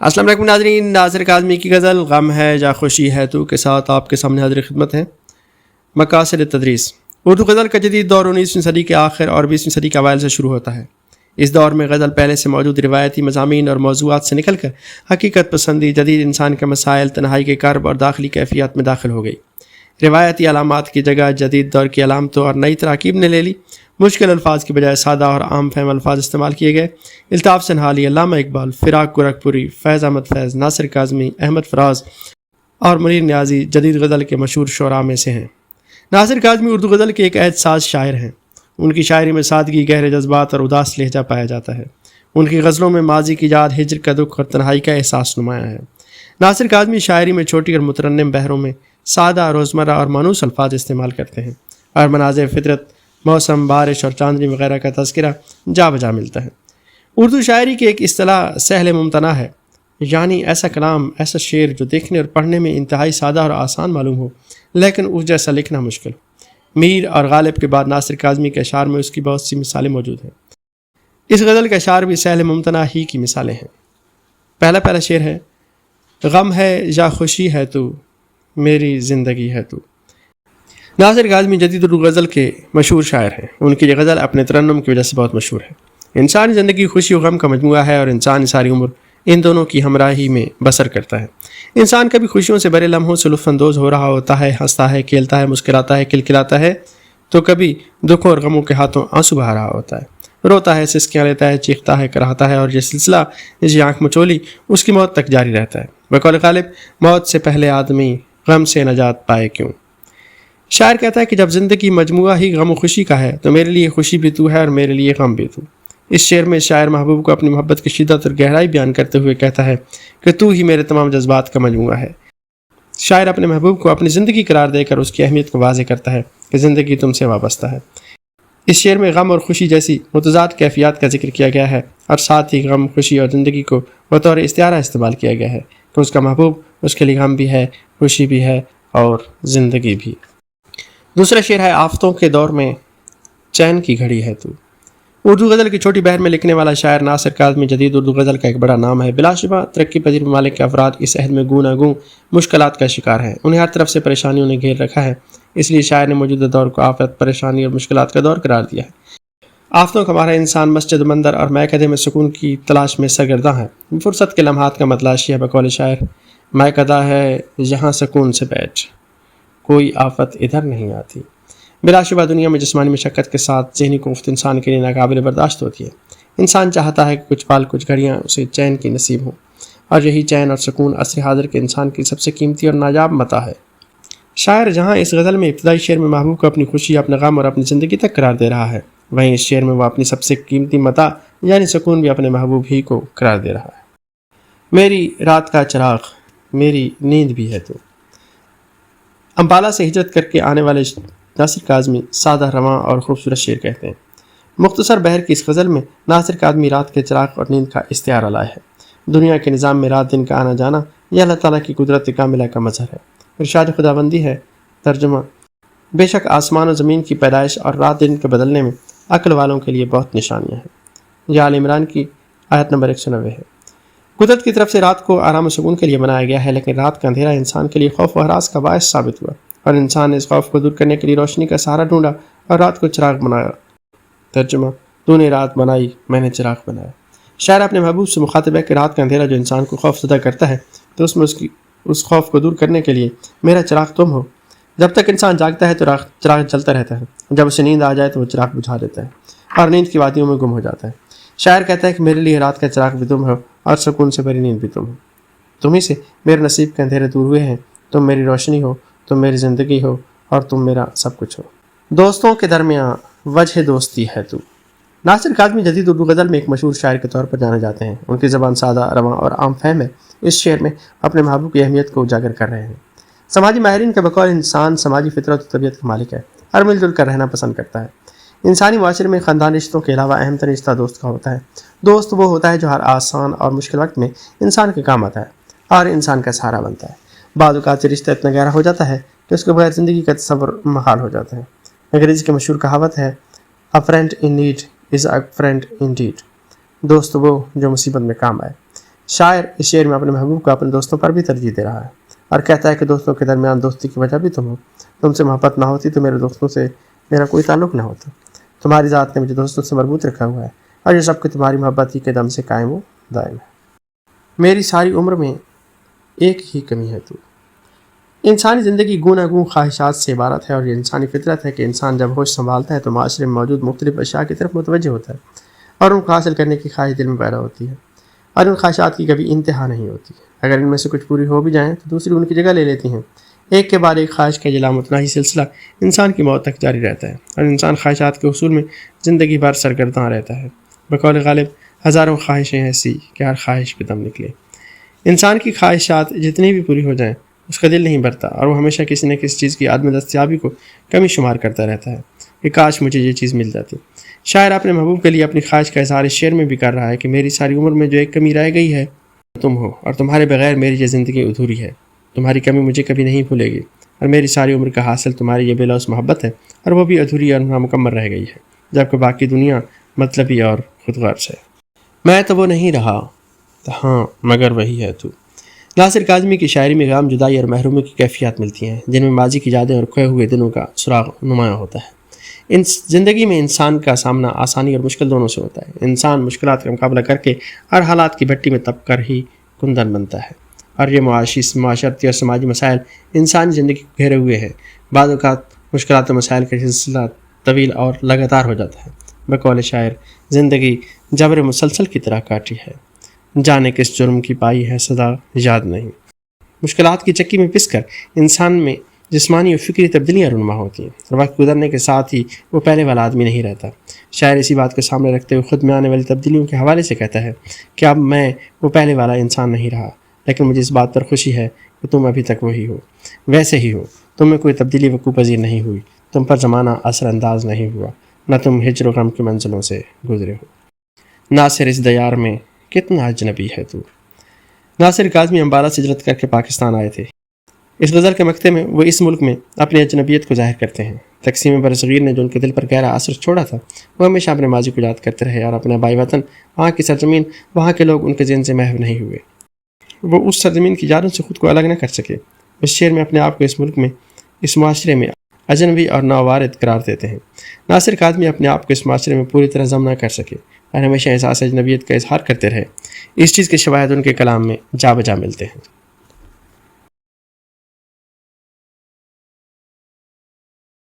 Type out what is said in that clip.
السلام علیکم ناظرین، ناصر کاظمی کی غزل غم ہے یا خوشی ہے تو کے ساتھ آپ کے سامنے حاضر خدمت ہے۔ مقاصد تدریس اردو غزل کا جدید دور 19ویں صدی کے آخر اور 20ویں صدی کے اوائل سے شروع ہوتا ہے۔ اس دور میں غزل پہلے سے موجود روایتی مضامین اور موضوعات سے نکل کر حقیقت پسندی، جدید انسان کے مسائل، تنہائی کے کرب اور داخلی کیفیات میں داخل ہو گئی۔ روایتی علامات کی جگہ جدید دور کی علامتوں اور نئی تراکیب نے لے لی۔ مشکل الفاظ کی بجائے سادہ اور عام فہم الفاظ استعمال کیے گئے۔ الطاف سنہالی، علامہ اقبال، فراق گورکھپوری، فیض احمد فیض، ناصر کاظمی، احمد فراز اور منیر نیازی جدید غزل کے مشہور شعراء میں سے ہیں۔ ناصر کاظمی اردو غزل کے ایک عہد ساز شاعر ہیں۔ ان کی شاعری میں سادگی، گہرے جذبات اور اداس لہجہ پایا جاتا ہے۔ ان کی غزلوں میں ماضی کی یاد، ہجر کا دکھ اور تنہائی کا احساس نمایاں ہے۔ ناصر کاظمی شاعری میں چھوٹی اور مترنم بحروں میں سادہ، روزمرہ اور مانوس الفاظ استعمال کرتے ہیں، اور مناظر فطرت، موسم، بارش اور چاندنی وغیرہ کا تذکرہ جا بجا ملتا ہے۔ اردو شاعری کی ایک اصطلاح سہل ممتنع ہے، یعنی ایسا کلام، ایسا شعر جو دیکھنے اور پڑھنے میں انتہائی سادہ اور آسان معلوم ہو، لیکن اس جیسا لکھنا مشکل ہو۔ میر اور غالب کے بعد ناصر کاظمی کے اشعار میں اس کی بہت سی مثالیں موجود ہیں۔ اس غزل کے اشعار بھی سہل ممتنع ہی کی مثالیں ہیں۔ پہلا شعر ہے: غم ہے یا خوشی ہے تو، میری زندگی ہے تو۔ ناصر کاظمی جدید اردو غزل کے مشہور شاعر ہیں۔ ان کی یہ غزل اپنے ترنم کی وجہ سے بہت مشہور ہے۔ انسانی زندگی خوشی و غم کا مجموعہ ہے، اور انسان ساری عمر ان دونوں کی ہمراہی میں بسر کرتا ہے۔ انسان کبھی خوشیوں سے بھرے لمحوں سے لطف اندوز ہو رہا ہوتا ہے، ہنستا ہے، کھیلتا ہے، مسکراتا ہے، کلکلاتا ہے، تو کبھی دکھوں اور غموں کے ہاتھوں آنسو بہا رہا ہوتا ہے، روتا ہے، سسکیاں لیتا ہے، چیختا ہے، کراہتا ہے، اور یہ سلسلہ جس آنکھ مچولی اس کی موت تک جاری رہتا ہے۔ بقول غالب، موت سے پہلے آدمی غم سے نجات پائے کیوں۔ شاعر کہتا ہے کہ جب زندگی مجموعہ ہی غم و خوشی کا ہے تو میرے لیے خوشی بھی تو ہے اور میرے لیے غم بھی تو۔ اس شعر میں شاعر محبوب کو اپنی محبت کی شدت اور گہرائی بیان کرتے ہوئے کہتا ہے کہ تو ہی میرے تمام جذبات کا مجموعہ ہے۔ شاعر اپنے محبوب کو اپنی زندگی قرار دے کر اس کی اہمیت کو واضح کرتا ہے کہ زندگی تم سے وابستہ ہے۔ اس شعر میں غم اور خوشی جیسی متضاد کیفیات کا ذکر کیا گیا ہے، اور ساتھ ہی غم، خوشی اور زندگی کو بطور استعارہ استعمال کیا گیا ہے کہ اس کا محبوب اس کے لیے غم بھی ہے، خوشی بھی ہے اور زندگی بھی۔ دوسرا شعر ہے: آفتوں کے دور میں چین کی گھڑی ہے تو۔ اردو غزل کی چھوٹی بحر میں لکھنے والا شاعر ناصر کاظمی جدید اردو غزل کا ایک بڑا نام ہے۔ بلا شبہ ترقی پذیر ممالک کے افراد اس عہد میں گوں مشکلات کا شکار ہیں۔ انہیں ہر طرف سے پریشانیوں نے گھیر رکھا ہے، اس لیے شاعر نے موجودہ دور کو آفت، پریشانی اور مشکلات کا دور قرار دیا ہے۔ آفتوں کا مارا انسان مسجد، مندر اور میکدے میں سکون کی تلاش میں سرگرداں ہے۔ فرصت کے لمحات کا متلاشی ہے۔ بقول شاعر: میکدہ ہے یہاں سکون سے بیٹھ، کوئی آفت ادھر نہیں آتی۔ بلا شبہ دنیا میں جسمانی مشقت کے ساتھ ذہنی کوفت انسان کے لیے ناقابل برداشت ہوتی ہے۔ انسان چاہتا ہے کہ کچھ پال، کچھ گھڑیاں اسے چین کی نصیب ہوں، اور یہی چین اور سکون عصر حاضر کے انسان کی سب سے قیمتی اور نایاب متاع ہے۔ شاعر جہاں اس غزل میں ابتدائی شعر میں محبوب کو اپنی خوشی، اپنے غم اور اپنی زندگی تک قرار دے رہا ہے، وہیں اس شعر میں وہ اپنی سب سے قیمتی متاع یعنی سکون بھی اپنے محبوب ہی کو قرار دے رہا ہے۔ میری رات کا چراغ، میری نیند بھی ہے تو۔ امبالہ سے ہجرت کر کے آنے والے ناصر کاظمی سادہ، رواں اور خوبصورت شعر کہتے ہیں۔ مختصر بحر کی اس غزل میں ناصر کاظمی رات کے چراغ اور نیند کا استعارہ لائے ہے۔ دنیا کے نظام میں رات دن کا آنا جانا یہ اللہ تعالیٰ کی قدرت کاملہ کا مظہر ہے، ارشاد خداوندی ہے۔ ترجمہ: بے شک آسمان و زمین کی پیدائش اور رات دن کے بدلنے میں عقل والوں کے لیے بہت نشانیاں ہیں۔ یہ آل عمران کی آیت نمبر 190 ہے۔ قدرت کی طرف سے رات کو آرام و سکون کے لیے بنایا گیا ہے، لیکن رات کا اندھیرا انسان کے لیے خوف و ہراس کا باعث ثابت ہوا، اور انسان نے اس خوف کو دور کرنے کے لیے روشنی کا سہارا ڈھونڈا اور رات کو چراغ بنایا۔ ترجمہ: تو نے رات بنائی، میں نے چراغ بنایا۔ شاعر اپنے محبوب سے مخاطب ہے کہ رات کا اندھیرا جو انسان کو خوف زدہ کرتا ہے، تو اس میں اس خوف کو دور کرنے کے لیے میرا چراغ تم ہو۔ جب تک انسان جاگتا ہے تو چراغ جلتا رہتا ہے، جب اسے نیند آ جائے تو وہ چراغ بجھا دیتا ہے اور نیند کی وادیوں میں گم ہو جاتا ہے۔ شاعر کہتا ہے کہ میرے لیے رات کا چراغ بھی تم ہو اور سکون سے بھری نیند بھی تم ہو۔ تم ہی سے میرے نصیب کے اندھیرے دور ہوئے ہیں، تم میری روشنی ہو، تم میری زندگی ہو، اور تم میرا سب کچھ ہو۔ دوستوں کے درمیان وجہ دوستی ہے تو۔ ناصر کاظمی جدید اردو غزل میں ایک مشہور شاعر کے طور پر جانے جاتے ہیں۔ ان کی زبان سادہ، رواں اور عام فہم ہے۔ اس شعر میں اپنے محبوب کی اہمیت کو اجاگر کر رہے ہیں۔ سماجی ماہرین کے بقول انسان سماجی فطرت و طبیعت کا مالک ہے، اور مل جل کر رہنا پسند کرتا ہے۔ انسانی معاشرے میں خاندانی رشتوں کے علاوہ اہم ترین رشتہ دوست کا ہوتا ہے۔ دوست وہ ہوتا ہے جو ہر آسان اور مشکل وقت میں انسان کے کام آتا ہے اور انسان کا سہارا بنتا ہے۔ بعض اوقات یہ رشتہ اتنا گہرا ہو جاتا ہے کہ اس کے بغیر زندگی کا تصور محال ہو جاتا ہے۔ انگریزی کی مشہور کہاوت ہے: "A friend in need is a friend indeed"، دوست وہ جو مصیبت میں کام آئے۔ شاعر اس شعر میں اپنے محبوب کو اپنے دوستوں پر بھی ترجیح دے رہا ہے اور کہتا ہے کہ دوستوں کے درمیان دوستی کی وجہ بھی تم ہو. تم سے محبت نہ ہوتی تو میرے دوستوں سے میرا کوئی تعلق نہ ہوتا. تمہاری ذات نے مجھے دوستوں سے مربوط رکھا ہوا ہے اور یہ سب کہ تمہاری محبت ہی کے دم سے قائم و دائم ہے. میری ساری عمر میں ایک ہی کمی ہے تو. انسانی زندگی گوناگون خواہشات سے عبارت ہے اور یہ انسانی فطرت ہے کہ انسان جب ہوش سنبھالتا ہے تو معاشرے میں موجود مختلف اشیاء کی طرف متوجہ ہوتا ہے اور ان کو حاصل کرنے کی خواہش دل میں پیدا ہوتی ہے اور ان خواہشات کی کبھی انتہا نہیں ہوتی. اگر ان میں سے کچھ پوری ہو بھی جائیں تو دوسری ان کی جگہ لے لیتی ہیں. ایک کے بعد ایک خواہش کا جلا متناہی سلسلہ انسان کی موت تک جاری رہتا ہے اور انسان خواہشات کے حصول میں زندگی بھر سرگرداں رہتا ہے. بقول غالب ہزاروں خواہشیں ایسی کہ ہر خواہش پہ دم نکلے. انسان کی خواہشات جتنی بھی پوری ہو جائیں اس کا دل نہیں بھرتا اور وہ ہمیشہ کسی نہ کسی چیز کی عدم دستیابی کو کمی شمار کرتا رہتا ہے کہ کاش مجھے یہ چیز مل جاتی. شاعر اپنے محبوب کے لیے اپنی خواہش کا اظہار اس شعر میں بھی کر رہا ہے کہ میری ساری عمر میں جو ایک کمی رہ گئی ہے تم ہو اور تمہارے بغیر میری یہ زندگی ادھوری ہے. تمہاری کمی مجھے کبھی نہیں بھولے گی اور میری ساری عمر کا حاصل تمہاری یہ بے لوث محبت ہے اور وہ بھی ادھوری اور نامکمل رہ گئی ہے جبکہ باقی دنیا مطلبی اور خود غرض ہے. میں تو وہ نہیں رہا ہاں مگر وہی ہے تو. ناصر کاظمی کی شاعری میں غم، جدائی اور محرومی کی کیفیات ملتی ہیں جن میں ماضی کی یادیں اور کھوئے ہوئے دنوں کا سراغ نمایاں ہوتا ہے. زندگی میں انسان کا سامنا آسانی اور مشکل دونوں سے ہوتا ہے. انسان مشکلات کا مقابلہ کر کے ہر حالات کی بھٹی میں تپ کر ہی کندن بنتا ہے اور یہ معاشرتی اور سماجی مسائل انسانی زندگی کو گھیرے ہوئے ہیں. بعض اوقات مشکلات و مسائل کا سلسلہ طویل اور لگاتار ہو جاتا ہے. بقول شاعر زندگی جبر مسلسل کی طرح کاٹی ہے، جانے کس جرم کی پائی ہے سزا یاد نہیں. مشکلات کی چکی میں پس کر انسان میں جسمانی اور فکری تبدیلیاں رونما ہوتی ہیں اور وقت گزرنے کے ساتھ ہی وہ پہلے والا آدمی نہیں رہتا. شاعر اسی بات کو سامنے رکھتے ہوئے خود میں آنے والی تبدیلیوں کے حوالے سے کہتا ہے کہ اب میں وہ پہلے والا انسان نہیں رہا، لیکن مجھے اس بات پر خوشی ہے کہ تم ابھی تک وہی ہو، ویسے ہی ہو. تم میں کوئی تبدیلی وقوع پذیر نہیں ہوئی، تم پر زمانہ اثر انداز نہیں ہوا، نہ تم ہجر و غم کی منزلوں سے گزرے ہو. ناصر اس دیار میں کتنا اجنبی ہے تو. ناصر کاظمی امبالہ سے ہجرت کر کے پاکستان آئے تھے. اس غزل کے مقطع میں وہ اس ملک میں اپنی اجنبیت کو ظاہر کرتے ہیں. تقسیم برصغیر نے جو ان کے دل پر گہرا اثر چھوڑا تھا وہ ہمیشہ اپنے ماضی کو یاد کرتے رہے اور اپنا آبائی وطن، وہاں کی سرزمین، وہاں کے لوگ ان کے ذہن سے محو نہیں ہوئے. وہ اس سرزمین کی یادوں سے خود کو الگ نہ کر سکے. اس شعر میں اپنے آپ کو اس ملک میں، اس معاشرے میں اجنبی اور ناوارد قرار دیتے ہیں. ناصر کاظمی اپنے آپ کو اس معاشرے میں پوری طرح ضم نہ کر سکے اور ہمیشہ احساس اجنبیت کا اظہار کرتے رہے. اس چیز کے شواہد ان کے کلام میں جا بجا ملتے ہیں.